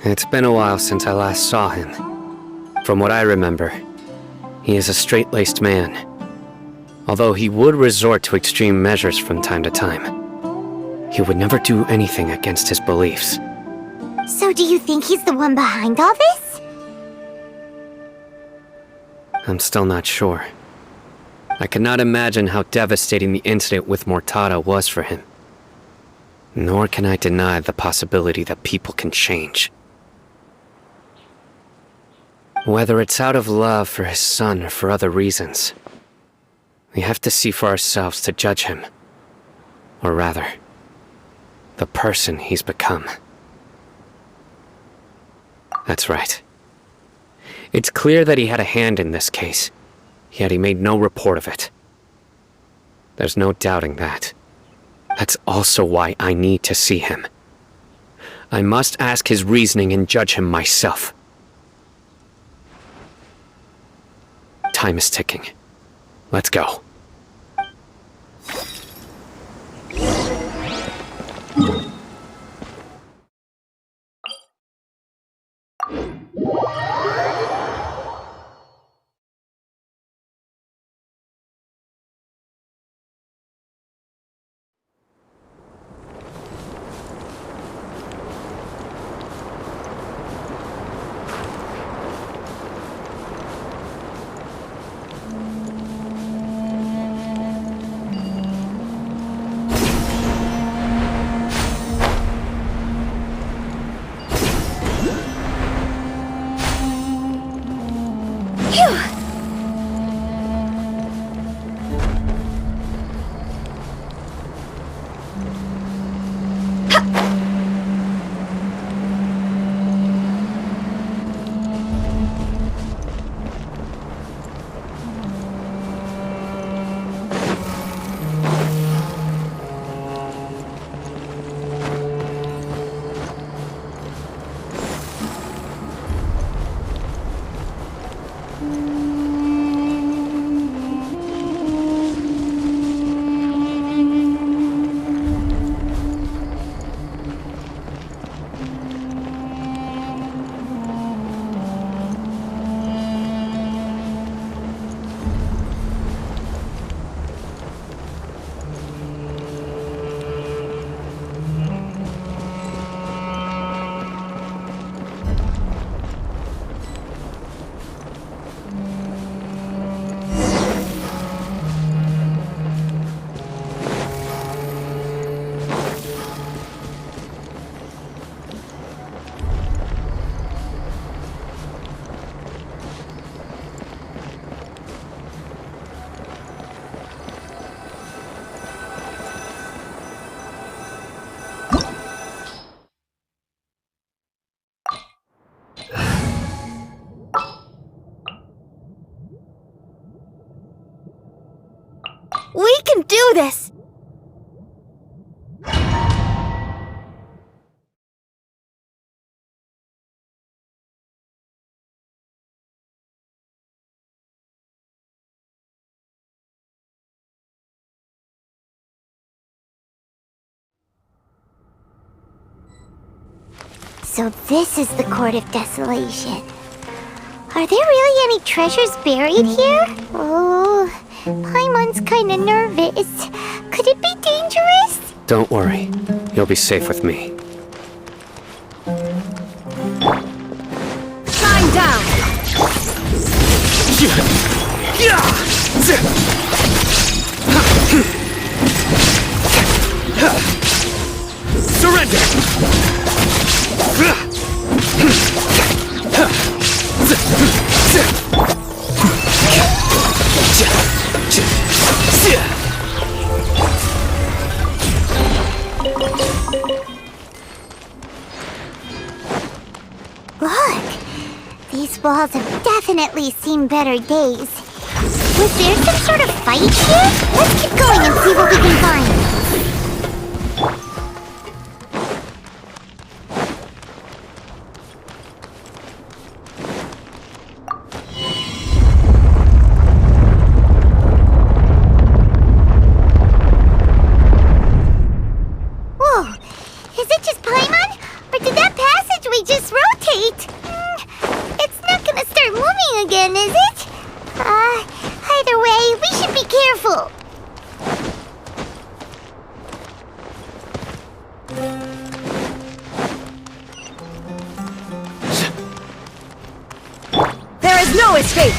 It's been a while since I last saw him. From what I remember, he is a straight-laced man. Although he would resort to extreme measures from time to time, he would never do anything against his beliefs. So do you think he's the one behind all this? I'm still not sure. I cannot imagine how devastating the incident with Mortada was for him. Nor can I deny the possibility that people can change. Whether it's out of love for his son or for other reasons, we have to see for ourselves to judge him. Or rather, the person he's become. That's right. It's clear that he had a hand in this case, yet he made no report of it. There's no doubting that. That's also why I need to see him. I must ask his reasoning and judge him myself. Time is ticking. Let's go. We can do this! So this is the Court of Desolation. Are there really any treasures buried here? Oh, Paimon's kinda nervous. Could it be dangerous? Don't worry. You'll be safe with me. Time down! Surrender! Look! These walls have definitely seen better days. Was there some sort of fight here? Let's keep going and see what we can find. Whoa! Is it just Paimon? Or did that passage we just rode Wait! It's not gonna start moving again, is it? Either way, we should be careful. There is no escape!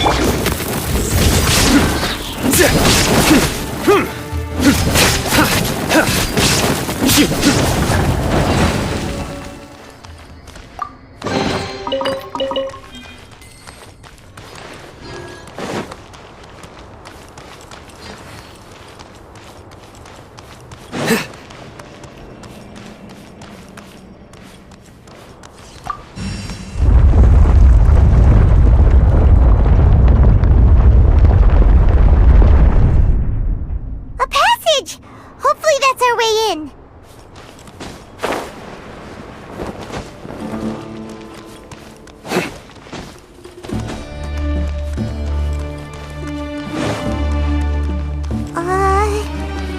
A passage! Hopefully that's our way in.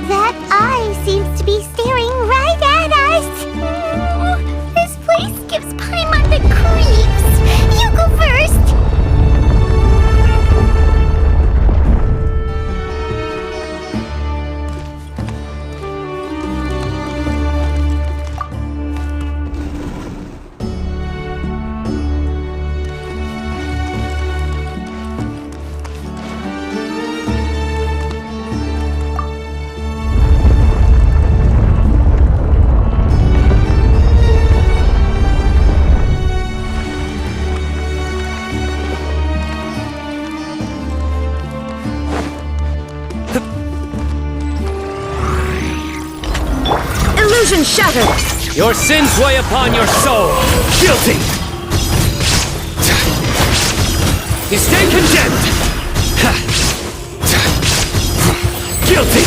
That eye seems to be staring right at us. This place gives Paimon the creeps. You go first. Illusion shattered! Your sins weigh upon your soul. Guilty! You stay condemned! Guilty!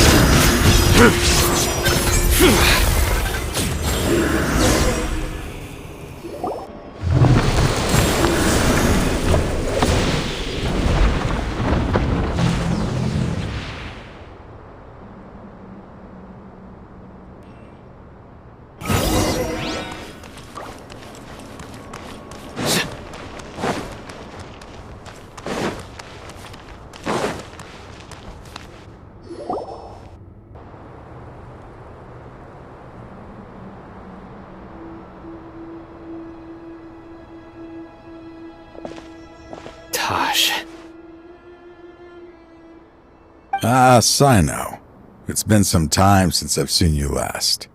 Ah, Cyno. It's been some time since I've seen you last.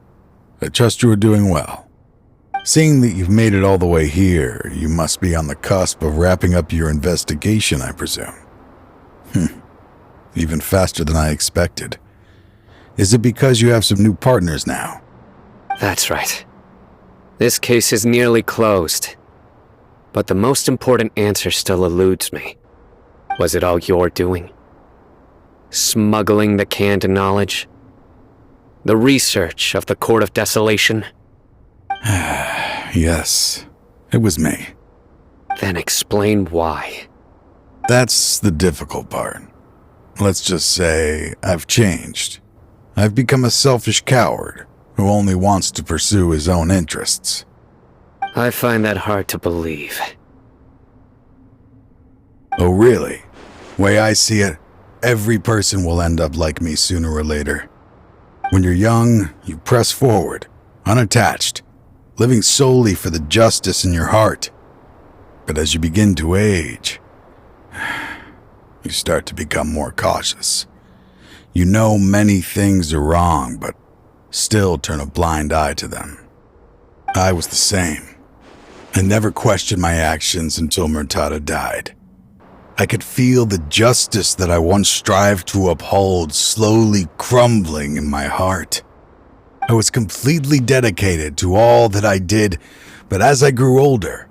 I trust you are doing well. Seeing that you've made it all the way here, you must be on the cusp of wrapping up your investigation, I presume. Even faster than I expected. Is it because you have some new partners now? That's right. This case is nearly closed. But the most important answer still eludes me. Was it all your doing? Smuggling the canned knowledge? The research of the Court of Desolation? Yes, it was me. Then explain why. That's the difficult part. Let's just say I've changed. I've become a selfish coward who only wants to pursue his own interests. I find that hard to believe. Oh, really? Way I see it, every person will end up like me sooner or later. When you're young, you press forward, unattached, living solely for the justice in your heart. But as you begin to age, you start to become more cautious. You know many things are wrong, but still turn a blind eye to them. I was the same. I never questioned my actions until Murtada died. I could feel the justice that I once strived to uphold slowly crumbling in my heart. I was completely dedicated to all that I did, but as I grew older,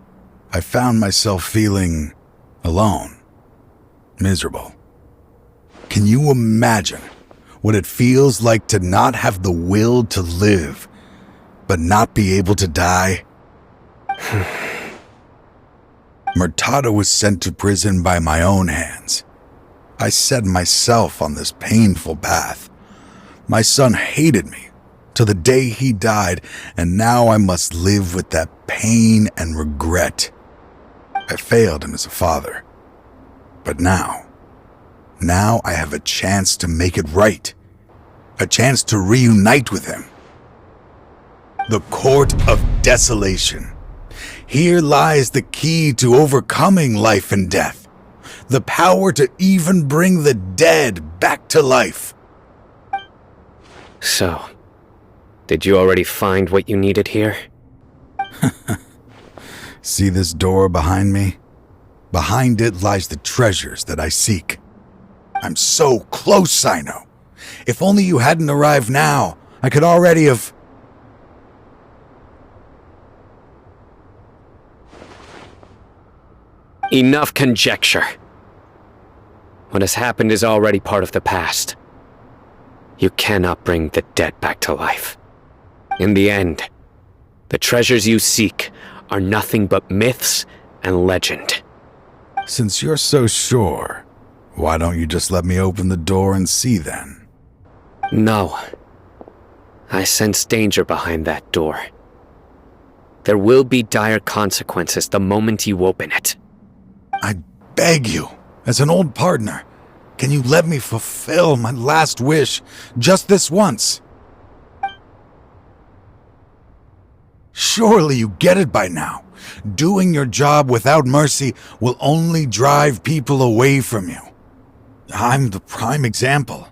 I found myself feeling alone, miserable. Can you imagine what it feels like to not have the will to live, but not be able to die? Murtada was sent to prison by my own hands. I set myself on this painful path. My son hated me till the day he died, and now I must live with that pain and regret. I failed him as a father. But now I have a chance to make it right. A chance to reunite with him. The Court of Desolation. Here lies the key to overcoming life and death. The power to even bring the dead back to life. So, did you already find what you needed here? See this door behind me? Behind it lies the treasures that I seek. I'm so close, Cyno. If only you hadn't arrived now, I could already have... Enough conjecture. What has happened is already part of the past. You cannot bring the dead back to life. In the end, the treasures you seek are nothing but myths and legend. Since you're so sure, why don't you just let me open the door and see then? No. I sense danger behind that door. There will be dire consequences the moment you open it. I beg you, as an old partner, can you let me fulfill my last wish just this once? Surely you get it by now. Doing your job without mercy will only drive people away from you. I'm the prime example.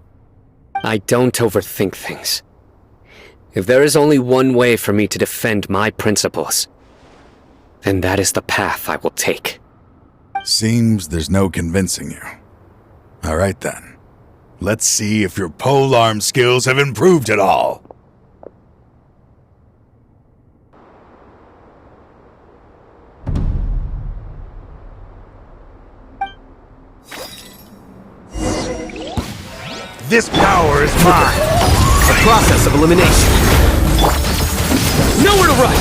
I don't overthink things. If there is only one way for me to defend my principles, then that is the path I will take. Seems there's no convincing you. All right then. Let's see if your polearm skills have improved at all. This power is mine! The process of elimination. Nowhere to run!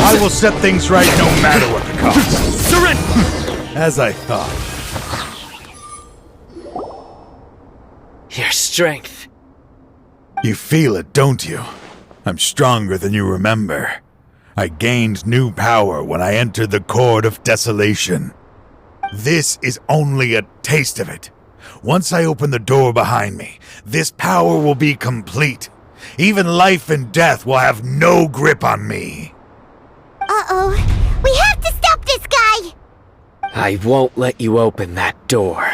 I will set things right no matter what the cost. Surrender! As I thought. Your strength. You feel it, don't you? I'm stronger than you remember. I gained new power when I entered the Court of Desolation. This is only a taste of it. Once I open the door behind me, this power will be complete. Even life and death will have no grip on me. Uh-oh. We have to stop this guy! I won't let you open that door.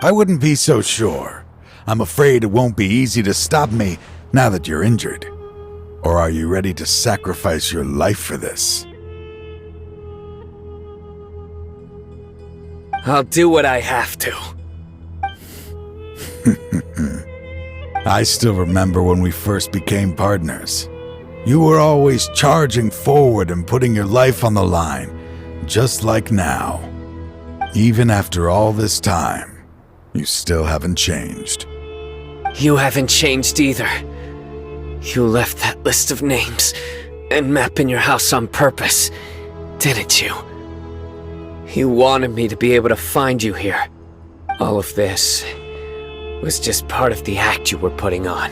I wouldn't be so sure. I'm afraid it won't be easy to stop me now that you're injured. Or are you ready to sacrifice your life for this? I'll do what I have to. I still remember when we first became partners. You were always charging forward and putting your life on the line, just like now. Even after all this time, you still haven't changed. You haven't changed either. You left that list of names and map in your house on purpose, didn't you? You wanted me to be able to find you here. All of this was just part of the act you were putting on.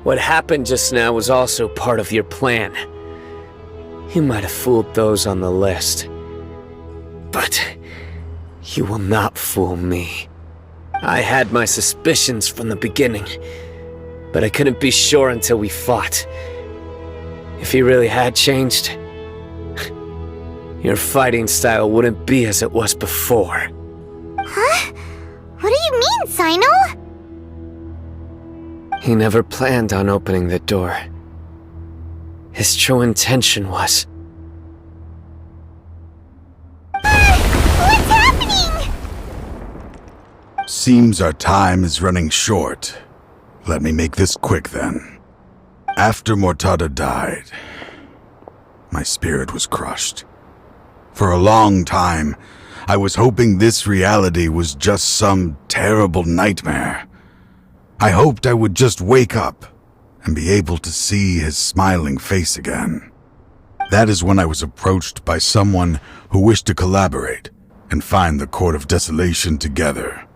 What happened just now was also part of your plan. You might have fooled those on the list, but you will not fool me. I had my suspicions from the beginning, but I couldn't be sure until we fought. If you really had changed, your fighting style wouldn't be as it was before. Huh? What do you mean, Cyno? He never planned on opening the door. His true intention was... What's happening? Seems our time is running short. Let me make this quick then. After Mortada died, my spirit was crushed. For a long time, I was hoping this reality was just some terrible nightmare. I hoped I would just wake up and be able to see his smiling face again. That is when I was approached by someone who wished to collaborate and find the Court of Desolation together.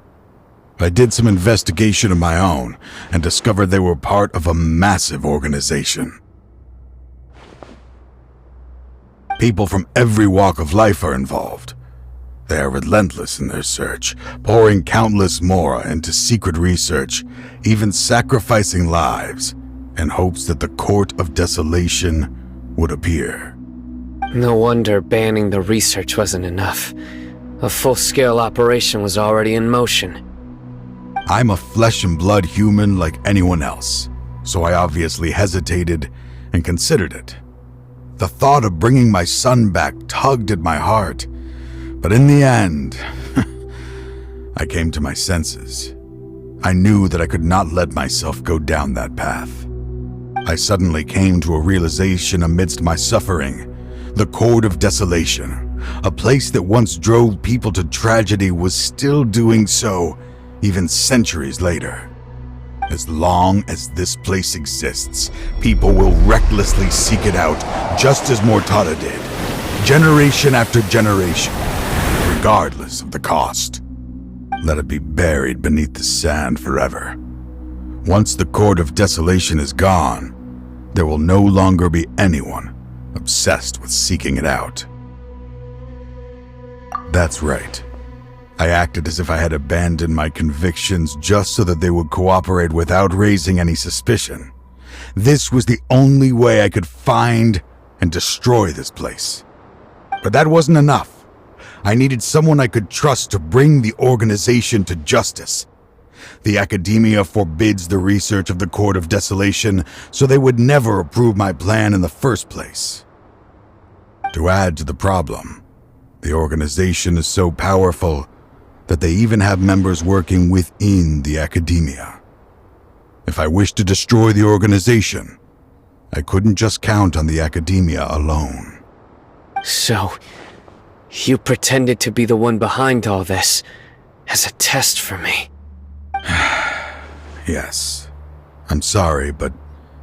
I did some investigation of my own and discovered they were part of a massive organization. People from every walk of life are involved. They are relentless in their search, pouring countless mora into secret research, even sacrificing lives in hopes that the Court of Desolation would appear. No wonder banning the research wasn't enough. A full-scale operation was already in motion. I'm a flesh and blood human like anyone else, so I obviously hesitated and considered it. The thought of bringing my son back tugged at my heart, but in the end, I came to my senses. I knew that I could not let myself go down that path. I suddenly came to a realization amidst my suffering. The Court of Desolation, a place that once drove people to tragedy, was still doing so even centuries later. As long as this place exists, people will recklessly seek it out, just as Mortada did, generation after generation, regardless of the cost. Let it be buried beneath the sand forever. Once the Court of Desolation is gone, there will no longer be anyone obsessed with seeking it out. That's right. I acted as if I had abandoned my convictions just so that they would cooperate without raising any suspicion. This was the only way I could find and destroy this place. But that wasn't enough. I needed someone I could trust to bring the organization to justice. The academia forbids the research of the Court of Desolation, so they would never approve my plan in the first place. To add to the problem, the organization is so powerful that they even have members working within the academia. If I wished to destroy the organization, I couldn't just count on the academia alone. So, you pretended to be the one behind all this, as a test for me. Yes. I'm sorry, but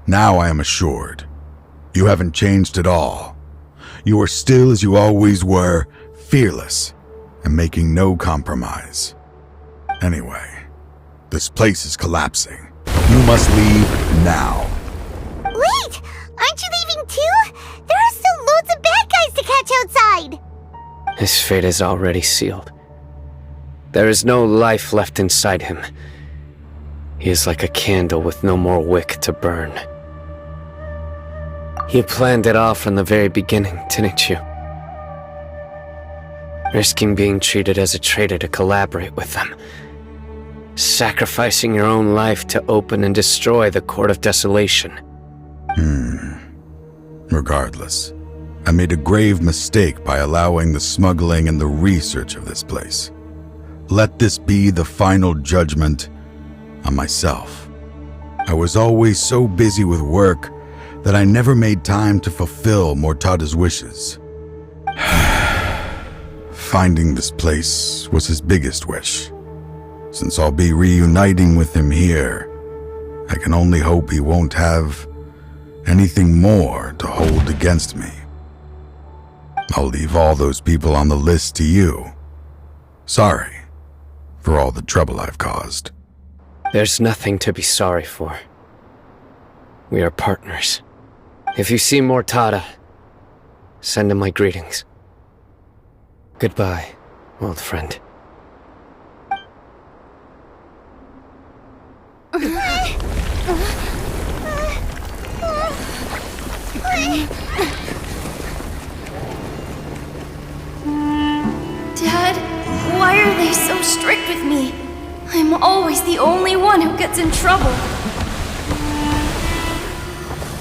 now I am assured. You haven't changed at all. You are still as you always were, fearless, and making no compromise. Anyway, this place is collapsing. You must leave now. Wait! Aren't you leaving too? There are still loads of bad guys to catch outside! His fate is already sealed. There is no life left inside him. He is like a candle with no more wick to burn. You planned it all from the very beginning, didn't you? Risking being treated as a traitor to collaborate with them. Sacrificing your own life to open and destroy the Court of Desolation. Regardless, I made a grave mistake by allowing the smuggling and the research of this place. Let this be the final judgment on myself. I was always so busy with work that I never made time to fulfill Mortada's wishes. Finding this place was his biggest wish. Since I'll be reuniting with him here, I can only hope he won't have anything more to hold against me. I'll leave all those people on the list to you. Sorry for all the trouble I've caused. There's nothing to be sorry for. We are partners. If you see Mortada, send him my greetings. Goodbye, old friend. Dad, why are they so strict with me? I'm always the only one who gets in trouble.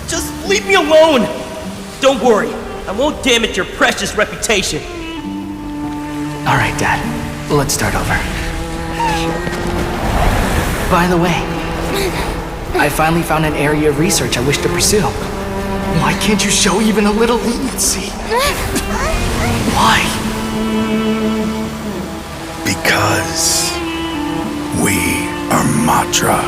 Just leave me alone! Don't worry, I won't damage your precious reputation. Alright, Dad. Let's start over. By the way, I finally found an area of research I wish to pursue. Why can't you show even a little leniency? Why? Because we are Matra.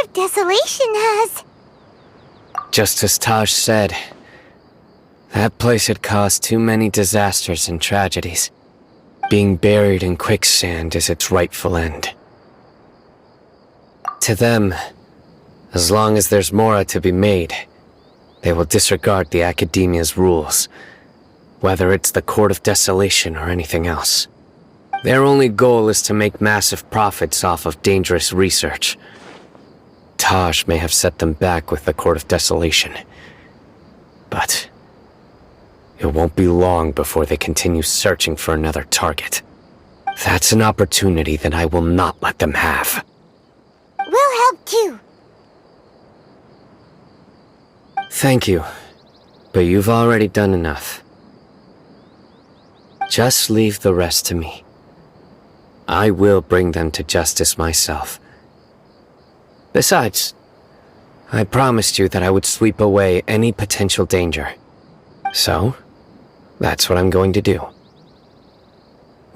of Desolation has. Just as Taj said, that place had caused too many disasters and tragedies. Being buried in quicksand is its rightful end. To them, as long as there's more to be made, they will disregard the Academia's rules, whether it's the Court of Desolation or anything else. Their only goal is to make massive profits off of dangerous research. Taj may have set them back with the Court of Desolation, but it won't be long before they continue searching for another target. That's an opportunity that I will not let them have. We'll help too. Thank you, but you've already done enough. Just leave the rest to me. I will bring them to justice myself. Besides, I promised you that I would sweep away any potential danger. So, that's what I'm going to do.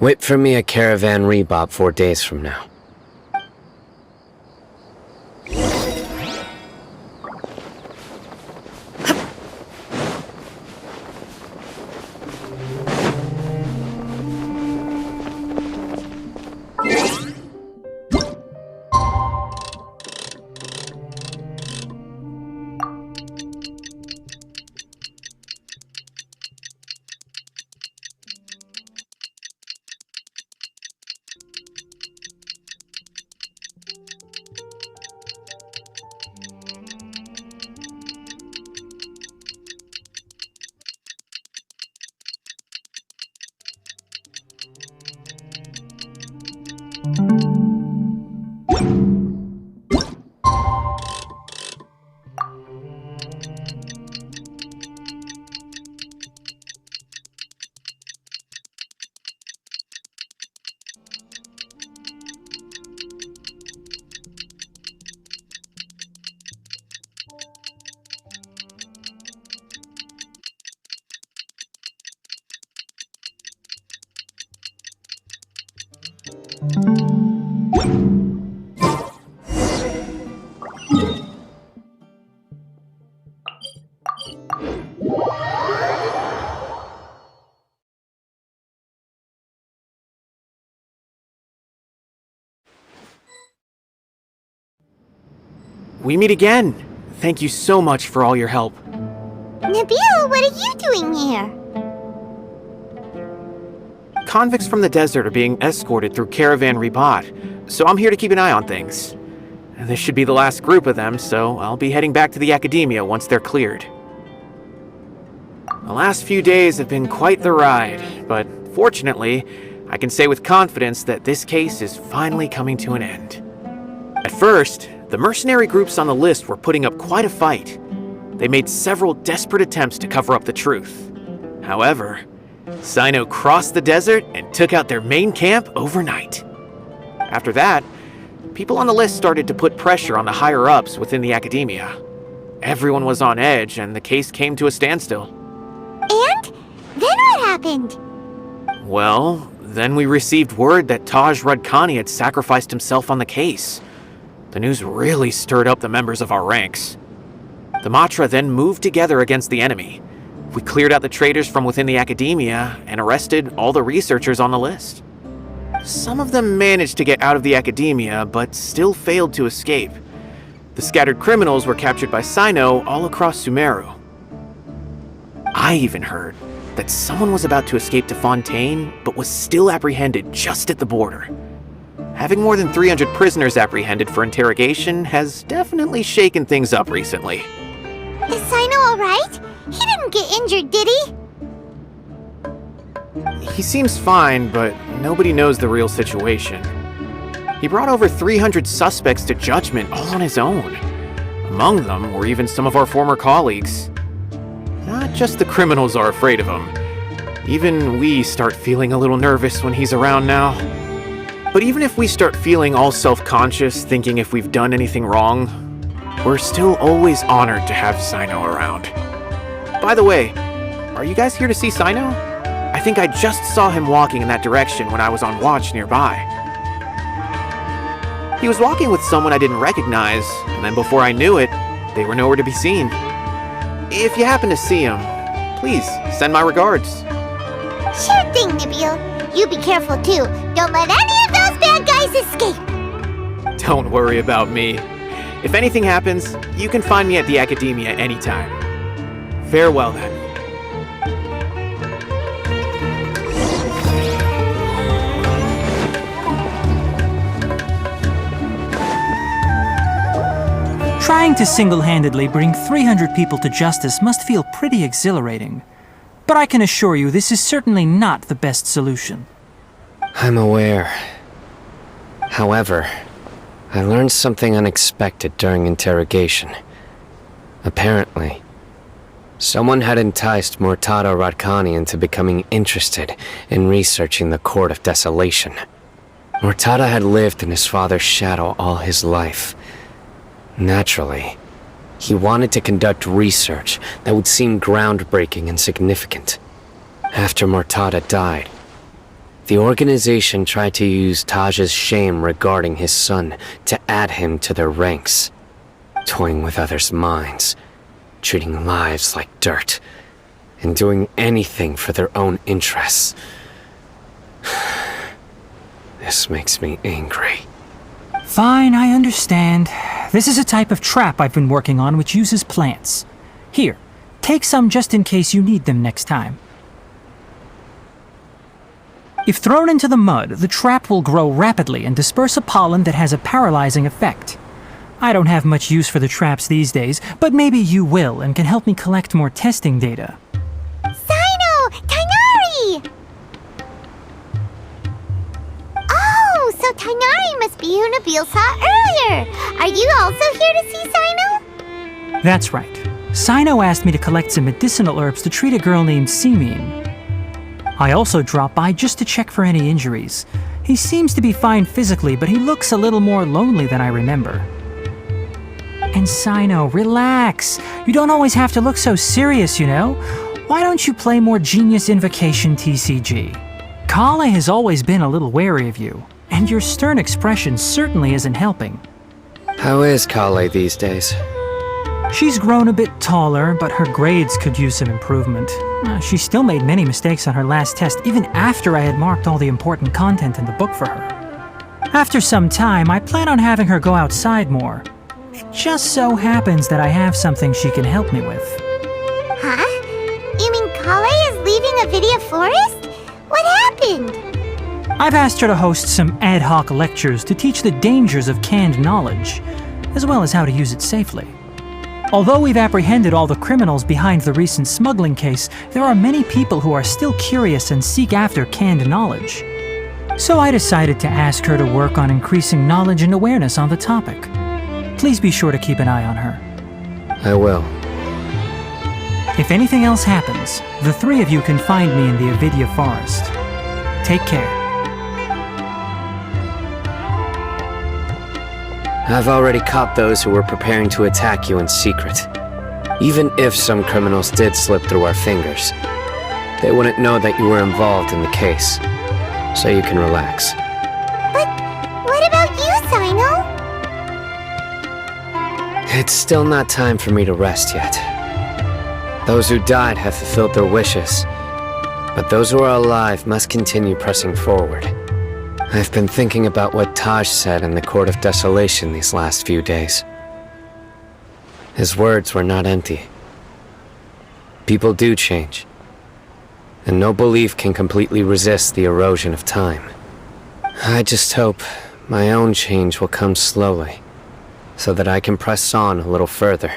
Wait for me a caravan rebop 4 days from now. We meet again. Thank you so much for all your help. Nabil, what are you doing here? Convicts from the desert are being escorted through Caravan Ribat, so I'm here to keep an eye on things. This should be the last group of them, so I'll be heading back to the Academia once they're cleared. The last few days have been quite the ride, but fortunately, I can say with confidence that this case is finally coming to an end. At first, the mercenary groups on the list were putting up quite a fight. They made several desperate attempts to cover up the truth. However, Cyno crossed the desert and took out their main camp overnight. After that, people on the list started to put pressure on the higher-ups within the Academia. Everyone was on edge and the case came to a standstill. And? Then what happened? Well, then we received word that Taj Radkani had sacrificed himself on the case. The news really stirred up the members of our ranks. The Matra then moved together against the enemy. We cleared out the traitors from within the Academia and arrested all the researchers on the list. Some of them managed to get out of the Academia, but still failed to escape. The scattered criminals were captured by Cyno all across Sumeru. I even heard that someone was about to escape to Fontaine, but was still apprehended just at the border. Having more than 300 prisoners apprehended for interrogation has definitely shaken things up recently. Is Cyno alright? He didn't get injured, did he? He seems fine, but nobody knows the real situation. He brought over 300 suspects to judgment all on his own. Among them were even some of our former colleagues. Not just the criminals are afraid of him. Even we start feeling a little nervous when he's around now. But even if we start feeling all self-conscious, thinking if we've done anything wrong, we're still always honored to have Cyno around. By the way, are you guys here to see Cyno? I think I just saw him walking in that direction when I was on watch nearby. He was walking with someone I didn't recognize, and then before I knew it, they were nowhere to be seen. If you happen to see him, please send my regards. Sure thing, Nibio. You be careful too. Don't let any of those bad guys escape. Don't worry about me. If anything happens, you can find me at the Academia anytime. Farewell then. Trying to single-handedly bring 300 people to justice must feel pretty exhilarating. But I can assure you this is certainly not the best solution. I'm aware. However, I learned something unexpected during interrogation. Apparently, someone had enticed Murtada Radkani into becoming interested in researching the Court of Desolation. Murtada had lived in his father's shadow all his life. Naturally, he wanted to conduct research that would seem groundbreaking and significant. After Murtada died, the organization tried to use Taj's shame regarding his son to add him to their ranks, toying with others' minds, treating lives like dirt, and doing anything for their own interests. This makes me angry. Fine, I understand. This is a type of trap I've been working on which uses plants. Here, take some just in case you need them next time. If thrown into the mud, the trap will grow rapidly and disperse a pollen that has a paralyzing effect. I don't have much use for the traps these days, but maybe you will and can help me collect more testing data. Cyno! Tainari! Oh, so Tainari must be who Nabil saw earlier. Are you also here to see Cyno? That's right. Cyno asked me to collect some medicinal herbs to treat a girl named Simin. I also dropped by just to check for any injuries. He seems to be fine physically, but he looks a little more lonely than I remember. And Cyno, relax. You don't always have to look so serious, you know? Why don't you play more Genius Invocation TCG? Kale has always been a little wary of you, and your stern expression certainly isn't helping. How is Kale these days? She's grown a bit taller, but her grades could use some improvement. She still made many mistakes on her last test, even after I had marked all the important content in the book for her. After some time, I plan on having her go outside more. It just so happens that I have something she can help me with. Huh? You mean Kale is leaving Avidia Forest? What happened? I've asked her to host some ad hoc lectures to teach the dangers of canned knowledge, as well as how to use it safely. Although we've apprehended all the criminals behind the recent smuggling case, there are many people who are still curious and seek after canned knowledge. So I decided to ask her to work on increasing knowledge and awareness on the topic. Please be sure to keep an eye on her. I will. If anything else happens, the three of you can find me in the Avidia Forest. Take care. I've already caught those who were preparing to attack you in secret. Even if some criminals did slip through our fingers, they wouldn't know that you were involved in the case. So you can relax. But what about you, Cyno? It's still not time for me to rest yet. Those who died have fulfilled their wishes, but those who are alive must continue pressing forward. I've been thinking about what Taj said in the Court of Desolation these last few days. His words were not empty. People do change, and no belief can completely resist the erosion of time. I just hope my own change will come slowly, so that I can press on a little further.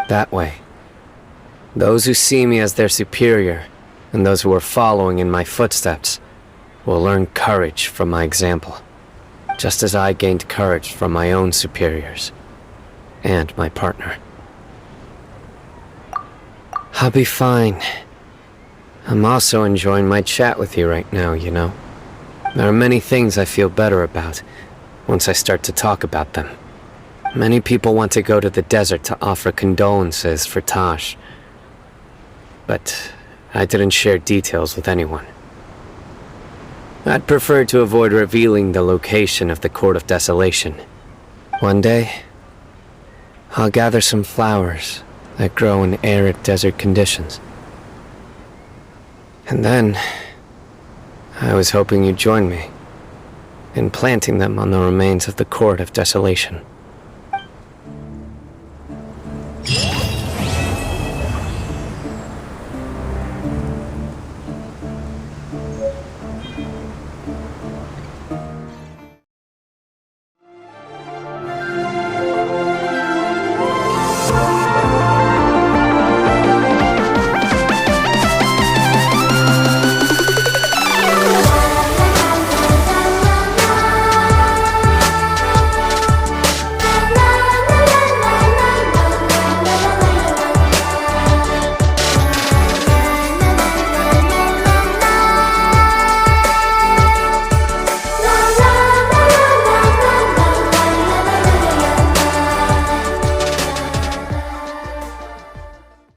That way, those who see me as their superior, and those who are following in my footsteps, will learn courage from my example, just as I gained courage from my own superiors and my partner. I'll be fine. I'm also enjoying my chat with you right now, you know. There are many things I feel better about once I start to talk about them. Many people want to go to the desert to offer condolences for Taj, but I didn't share details with anyone. I'd prefer to avoid revealing the location of the Court of Desolation. One day, I'll gather some flowers that grow in arid desert conditions. And then, I was hoping you'd join me in planting them on the remains of the Court of Desolation.